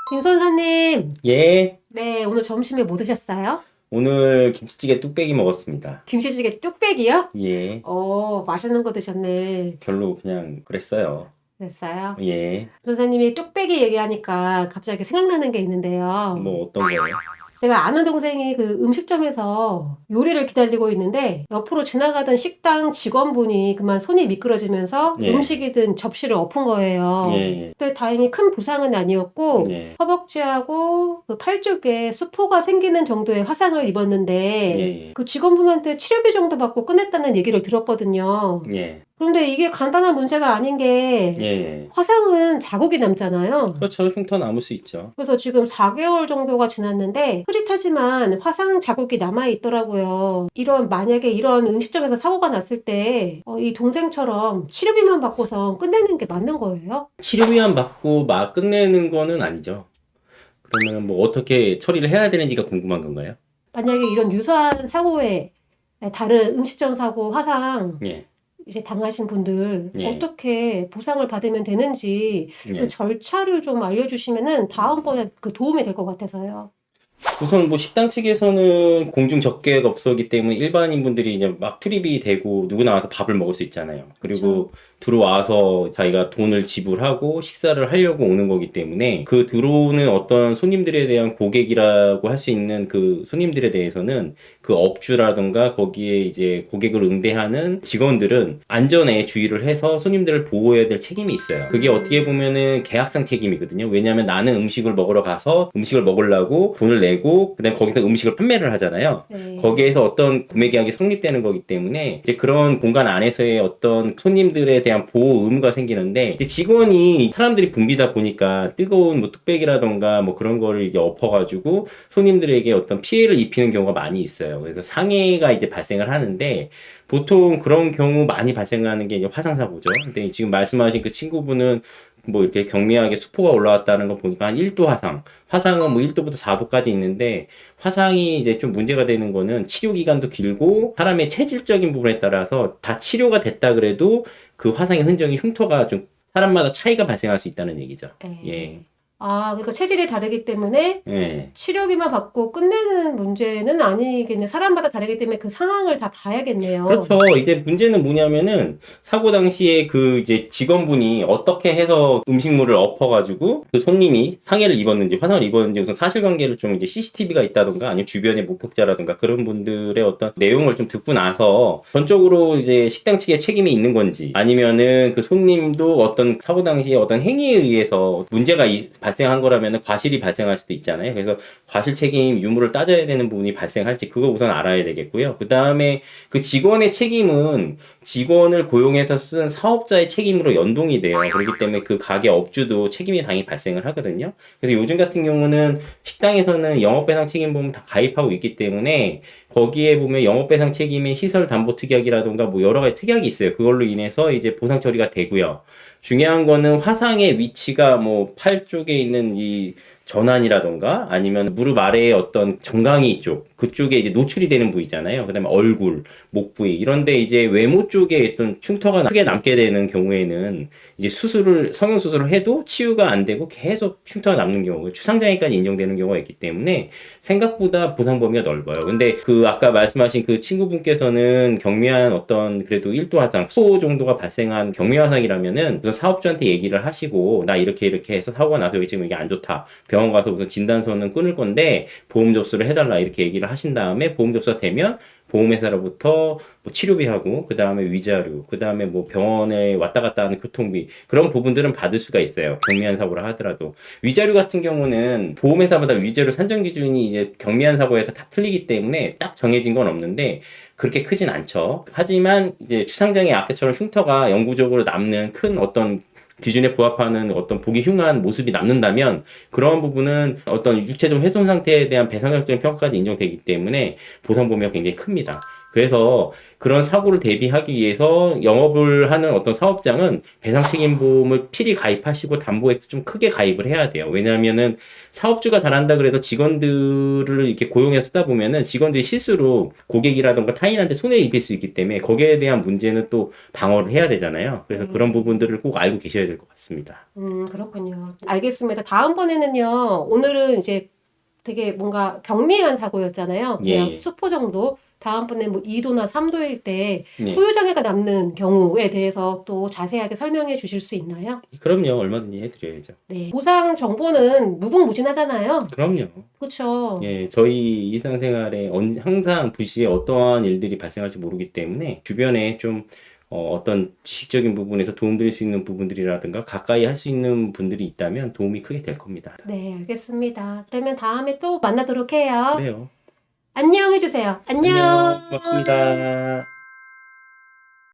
빈선사님, 예, 네, 오늘 점심에 뭐 드셨어요? 오늘 김치찌개 뚝배기 먹었습니다. 김치찌개 뚝배기요? 예, 맛있는 거 드셨네. 별로 그냥 그랬어요. 됐어요? 예, 선사님이 뚝배기 얘기하니까 갑자기 생각나는 게 있는데요. 뭐 어떤 거예요? 제가 아는 동생이 그 음식점에서 요리를 기다리고 있는데 옆으로 지나가던 식당 직원분이 그만 손이 미끄러지면서 예, 음식이 든 접시를 엎은 거예요. 예, 근데 다행히 큰 부상은 아니었고 예, 허벅지하고 그 팔 쪽에 수포가 생기는 정도의 화상을 입었는데 예, 그 직원분한테 치료비 정도 받고 끝냈다는 얘기를 들었거든요. 예, 그런데 이게 간단한 문제가 아닌 게 예. 화상은 자국이 남잖아요. 그렇죠. 흉터 남을 수 있죠. 그래서 지금 4개월 정도가 지났는데 흐릿하지만 화상 자국이 남아 있더라고요. 만약에 이런 음식점에서 사고가 났을 때 이 동생처럼 치료비만 받고서 끝내는 게 맞는 거예요? 치료비만 받고 막 끝내는 거는 아니죠. 그러면 뭐 어떻게 처리를 해야 되는지가 궁금한 건가요? 만약에 이런 유사한 사고에 다른 음식점 사고 화상 예, 이제 당하신 분들 예, 어떻게 보상을 받으면 되는지 그 예. 절차를 좀 알려주시면은 다음번에 그 도움이 될 것 같아서요. 우선 뭐 식당 측에서는 공중 접객 업소이기 때문에 일반인 분들이 이제 막 출입이 되고 누구나 와서 밥을 먹을 수 있잖아요. 그리고 들어와서 자기가 돈을 지불하고 식사를 하려고 오는 거기 때문에 그 들어오는 어떤 손님들에 대한 고객이라고 할 수 있는 그 손님들에 대해서는 그 업주라든가 거기에 이제 고객을 응대하는 직원들은 안전에 주의를 해서 손님들을 보호해야 될 책임이 있어요. 그게 어떻게 보면은 계약상 책임이거든요. 왜냐하면 나는 음식을 먹으러 가서 음식을 먹으려고 돈을 내고 그다음에 거기서 음식을 판매를 하잖아요. 네. 거기에서 어떤 구매 계약이 성립되는 거기 때문에 이제 그런 공간 안에서의 어떤 손님들에 대한 보호 의무가 생기는데 이제 직원이 사람들이 붐비다 보니까 뜨거운 뭐 뚝배기라던가 뭐 그런 거를 이게 엎어가지고 손님들에게 어떤 피해를 입히는 경우가 많이 있어요. 그래서 상해가 이제 발생을 하는데 보통 그런 경우 많이 발생하는 게 이제 화상사고죠. 근데 지금 말씀하신 그 친구분은 뭐 이렇게 경미하게 수포가 올라왔다는 거 보니까 한 1도 화상. 화상은 뭐 1도부터 4도까지 있는데 화상이 이제 좀 문제가 되는 거는 치료 기간도 길고 사람의 체질적인 부분에 따라서 다 치료가 됐다 그래도 그 화상의 흔적이 흉터가 좀 사람마다 차이가 발생할 수 있다는 얘기죠. 예. 그러니까 체질이 다르기 때문에 예. 치료비만 받고 끝내는 문제는 아니겠네. 사람마다 다르기 때문에 그 상황을 다 봐야겠네요. 그렇죠. 이제 문제는 뭐냐면은 사고 당시에 그 이제 직원분이 어떻게 해서 음식물을 엎어가지고 그 손님이 상해를 입었는지 화상을 입었는지 우선 사실관계를 좀 이제 CCTV가 있다던가 아니면 주변의 목격자라던가 그런 분들의 어떤 내용을 좀 듣고 나서 전적으로 이제 식당 측에 책임이 있는 건지 아니면은 그 손님도 어떤 사고 당시에 어떤 행위에 의해서 문제가 발생한 거라면은 과실이 발생할 수도 있잖아요. 그래서 과실 책임 유무를 따져야 되는 부분이 발생할지 그거 우선 알아야 되겠고요. 그 다음에 그 직원의 책임은 직원을 고용해서 쓴 사업자의 책임으로 연동이 돼요. 그렇기 때문에 그 가게 업주도 책임이 당연히 발생을 하거든요. 그래서 요즘 같은 경우는 식당에서는 영업배상 책임보험 다 가입하고 있기 때문에 거기에 보면 영업배상 책임의 시설담보특약이라던가 뭐 여러 가지 특약이 있어요. 그걸로 인해서 이제 보상 처리가 되고요. 중요한 거는 화상의 위치가 뭐 팔 쪽에 있는 이 전환이라던가 아니면 무릎 아래에 어떤 정강이 쪽 그쪽에 이제 노출이 되는 부위잖아요. 그다음에 얼굴, 목 부위 이런데 이제 외모 쪽에 어떤 흉터가 크게 남게 되는 경우에는 이제 성형 수술을 해도 치유가 안 되고 계속 흉터가 남는 경우, 추상장애까지 인정되는 경우가 있기 때문에 생각보다 보상 범위가 넓어요. 근데 그 아까 말씀하신 그 친구분께서는 경미한 어떤 그래도 1도 화상, 소 정도가 발생한 경미 화상이라면은 우선 사업주한테 얘기를 하시고 나 이렇게 해서 사고가 나서 여기 지금 이게 안 좋다. 병원 가서 우선 진단서는 끊을 건데 보험 접수를 해달라 이렇게 얘기를 하신 다음에 보험 접수가 되면 보험회사로부터 뭐 치료비하고 그 다음에 위자료, 그 다음에 뭐 병원에 왔다 갔다 하는 교통비 그런 부분들은 받을 수가 있어요. 경미한 사고를 하더라도 위자료 같은 경우는 보험회사마다 위자료 산정 기준이 이제 경미한 사고에서 다 틀리기 때문에 딱 정해진 건 없는데 그렇게 크진 않죠. 하지만 이제 추상장애 아까처럼 흉터가 영구적으로 남는 큰 어떤 기준에 부합하는 어떤 보기 흉한 모습이 남는다면 그런 부분은 어떤 육체적 훼손 상태에 대한 배상각적인 평가까지 인정되기 때문에 보상 범위가 굉장히 큽니다. 그래서 그런 사고를 대비하기 위해서 영업을 하는 어떤 사업장은 배상책임보험을 필히 가입하시고 담보액도 좀 크게 가입을 해야 돼요. 왜냐하면은 사업주가 잘한다 그래도 직원들을 이렇게 고용해서 쓰다 보면은 직원들이 실수로 고객이라던가 타인한테 손해를 입힐 수 있기 때문에 거기에 대한 문제는 또 방어를 해야 되잖아요. 그래서 그런 부분들을 꼭 알고 계셔야 될 것 같습니다. 그렇군요. 알겠습니다. 다음번에는요, 오늘은 이제 되게 뭔가 경미한 사고였잖아요. 예, 그냥 예. 수포 정도. 다음번에 뭐 2도나 3도일 때 예. 후유장애가 남는 경우에 대해서 또 자세하게 설명해 주실 수 있나요? 그럼요. 얼마든지 해드려야죠. 네. 보상 정보는 무궁무진하잖아요. 그럼요. 그렇죠. 예, 저희 일상생활에 항상 부시에 어떠한 일들이 발생할지 모르기 때문에 주변에 좀 어떤 지식적인 부분에서 도움드릴 수 있는 부분들이라든가 가까이 할 수 있는 분들이 있다면 도움이 크게 될 겁니다. 네, 알겠습니다. 그러면 다음에 또 만나도록 해요. 그래요. 안녕 해주세요. 안녕. 안녕. 고맙습니다.